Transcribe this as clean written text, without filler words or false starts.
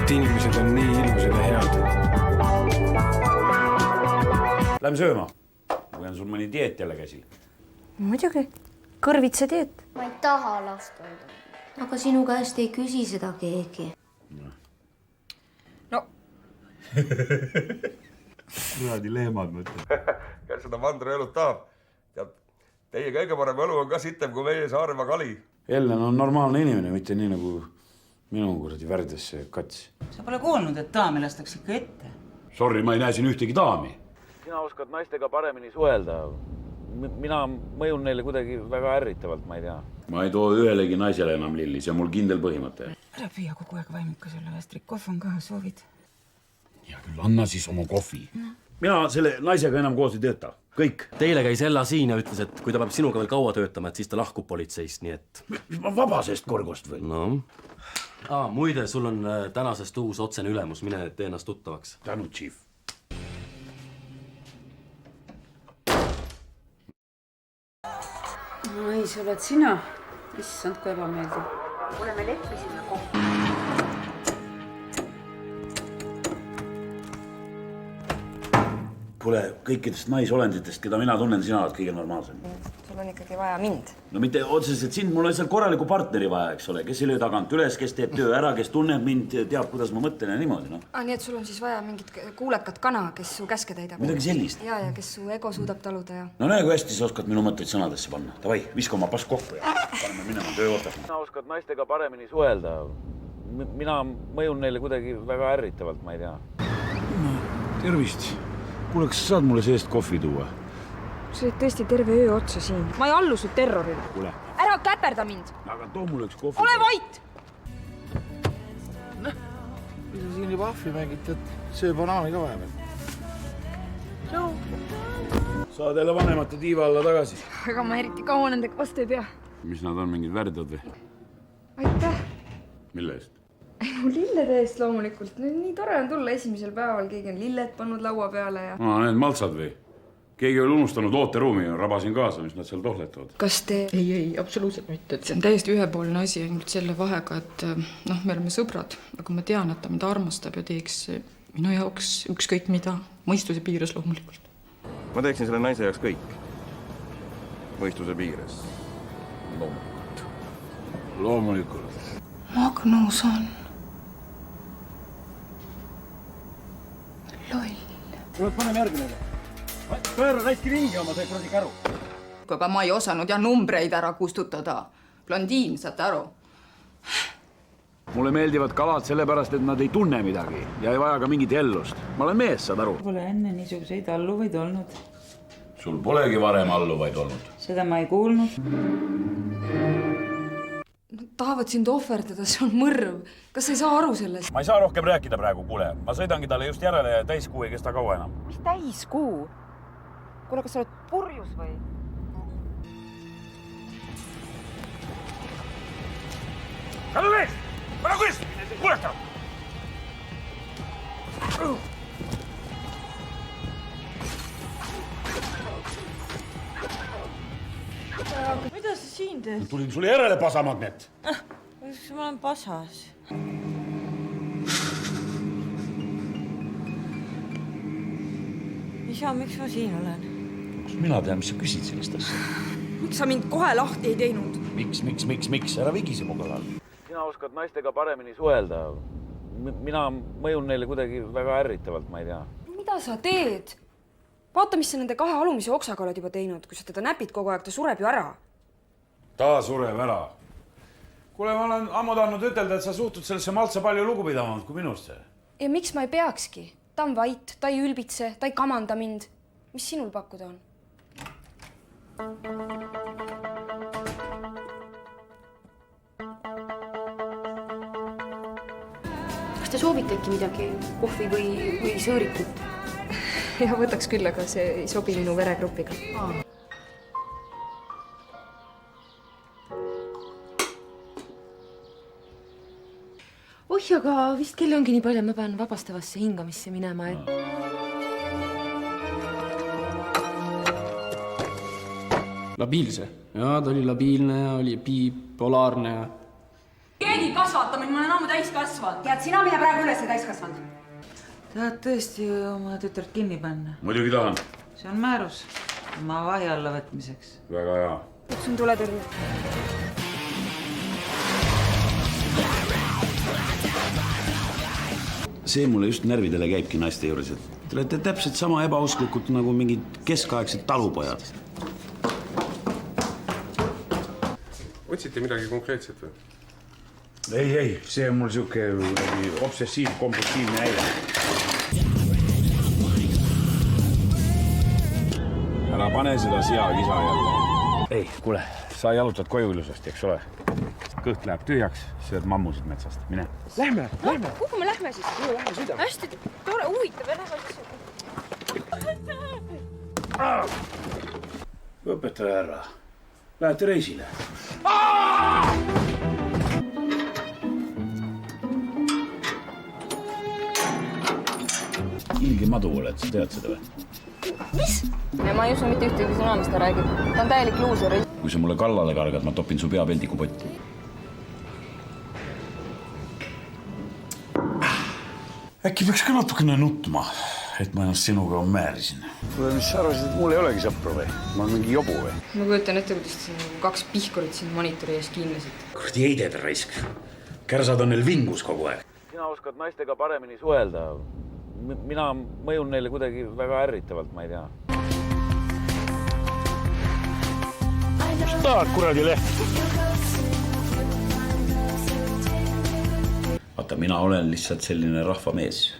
et inimesed on nii ilusad ja head. Lähme sööma. Või on sul mõni dieet jälle käsil? Muidugi. Kõrvitsa dieet. Ma ei taha lasteaeda. Aga sinu käest ei küsi seda keegi. No. Kuradi lehmad mõtled. Kes seda mandriõlut tahab? Tead, teie kõige parem õlu on ka sitem kui meie Saaremaa kali. Ellen on normaalne inimene, mitte nii nagu minu kuradi värdesse kats. Sa pole kuulnud, et daami lastakse ikka ette. Sorry, ma ei näe siin ühtegi daami. Sina oskad naistega paremini suhelda. Mina mõjun neile kuidagi väga ärritavalt, ma ei tea. Ma ei too ühelegi naisele enam lilli, see on mul kindel põhimõte. Ära püüa kogu aeg vaimukas olla, Astrid, kohv on ka, soovid. Ja küll anna siis oma kohvi. Mina selle naisega enam koos ei tööta. Kõik. Teile käis Ella siin ja ütles, et kui ta peab sinuga veel kaua töötama, et siis ta lahkub politseist, nii et... Ma vabasest korgost või? No. Muide, sul on tänasest uus otsene ülemus, mine tee ennast tuttavaks. Tänu, chief. Ai, see oled sina. Issand, kui ebameeldiv. Kuule, me leppisime kokku. Kuule, kõikidest naisolenditest, keda mina tunnen, sina oled kõige normaalsem. Sul on ikkagi vaja mind. No mitte otseselt sind, mul on lihtsalt korraliku partneri vaja, eks ole, kes ei löö tagant üles, kes teeb töö ära, kes tunneb mind, teab, kuidas ma mõtlen ja niimoodi, noh. Nii et sul on siis vaja mingit kuulekat kana, kes su käske täidab. Midagi sellist. Ja kes su ego suudab taluda ja... No näe, kui hästi sa oskad minu mõtteid sõnadesse panna. Davai, viska oma pass kokku ja paneme minema töö otas. Sina oskad naistega paremini suhelda. Mina mõjun neile kuidagi väga ärritavalt, ma ei tea. Tervist. Kuule, kas sa saad mulle seest kohvi tuua? Sa olid tõesti terve öö otsa siin. Ma ei allu su terrorile. Kuule. Ära käperda mind. Aga too mulle üks kohvi. Ole vait! Kui sa siin juba ahvi mängid, et söö banaani ka vahepeal. Saad jälle vanemate tiiva alla tagasi. Aga ma eriti kaua nendega vastu ei pea. Mis nad on, mingid värdad või? Aitäh. Mille eest? No lillede eest loomulikult. Nii tore on tulla esimesel päeval. Keegi on lilled pannud laua peale ja... Need maltsad või? Keegi oli unustanud ooteruumi ja rabasin kaasa, mis nad seal tohletavad. Kas te... Ei, absoluutselt mitte. See on täiesti ühepoolne asi ainult selle vahega, et me oleme sõbrad, aga ma tean, et ta mind armastab ja teeks minu jaoks ükskõik mida, mõistuse piires loomulikult. Ma teeksin selle naise jaoks kõik. Mõistuse piires. Loomulikult. Loomulikult. Magnus on loll. Kuule, paneme järgmine. Pööra raiski ringi oma see kuradi käru. Aga ma ei osanud ja numbreid ära kustutada. Blondiin, saate aru? Mulle meeldivad kalad sellepärast, et nad ei tunne midagi ja ei vaja ka mingit hellust. Ma olen mees, saad aru? Pole enne niisuguseid alluvaid olnud. Sul polegi varem alluvaid olnud. Seda ma ei kuulnud. Tahavad sind ohverdada, see on mõrv. Kas sa ei saa aru sellest? Ma ei saa rohkem rääkida praegu, kuule. Ma sõidangi talle just järele ja täiskuu ei kesta kaua enam. Mis täiskuu? Kuule, kas sa oled purjus või? Kallu mees! Pane kuist! Kuuleta! Mida sa siin teed? Tulin sulle järele pasamagnet. Kas ma olen pasas? Isa, miks ma siin olen? Kus mina tean, mis sa küsid sellest asja? Miks sa mind kohe lahti ei teinud? Miks? Ära vigise mu kallal. Sina oskad naistega paremini suhelda. Mina mõjun neile kuidagi väga ärritavalt, ma ei tea. Mida sa teed? Vaata, mis sa nende kahe alumise oksaga oled juba teinud. Kui sa teda näpid kogu aeg, ta sureb ju ära. Ta sureb ära. Kuule, ma olen ammu tahtnud ütelda, et sa suhtud sellesse maltsa palju lugupidavamalt kui minusse. Ja miks ma ei peakski? Ta on vait, ta ei ülbitse, ta ei kamanda mind. Mis sinul pakkuda on? Kas te soovite äkki midagi? Kohvi või sõõrikut? Ja võtaks küll, aga see ei sobi minu veregrupiga. Oih, aga vist kell ongi nii palju, ma pean vabastavasse hingamisse minema, et... Labiilse. Jaa, ta oli labiilne ja oli bipolaarne ja... Keegi kasvatamine, ma olen ammu täiskasvanud. Tead, sina mine praegu üles täiskasvanud. tahad tõesti oma tütart kinni panna? muidugi tahan. see on määrus oma vahi alla võtmiseks. väga hea. kutsun tuletõrje. see mulle just närvidele käibki naiste juures, et te olete täpselt sama ebausklikud nagu mingid keskaegsed talupojad. otsite midagi konkreetset või? ei, see on mul siuke obsessiiv-kompulsiivne häire. ära pane seda seakisa jälle. ei, kuule, sa jalutad koju ilusasti, eks ole? kõht läheb tühjaks, sööd mammusid metsast, mine. Lähme. kuhu me lähme siis? hästi tore, huvitav ja lähme siis. õpetaja härra, lähete reisile? ilge madu oled, sa tead seda või? ja ma ei usu mitte ühtegi sõna, mis ta räägib. ta on täielik luuser. kui sa mulle kallale kargad, ma topin su pea peldikupotti. äkki peaks ka natukene nutma, et ma ennast sinuga määrisin. kuule, mis sa arvasid, et mul ei olegi sõpru või? ma olen mingi jobu või? ma kujutan ette, kuidas te nagu kaks pihkurit siin monitori ees kiinlasite. kuradi heided raisk. kärsad on neil vingus kogu aeg. sina oskad naistega paremini suhelda. mina mõjun neile kuidagi väga ärritavalt, ma ei tea. mis tahad, kuradi leht? vaata, mina olen lihtsalt selline rahvamees.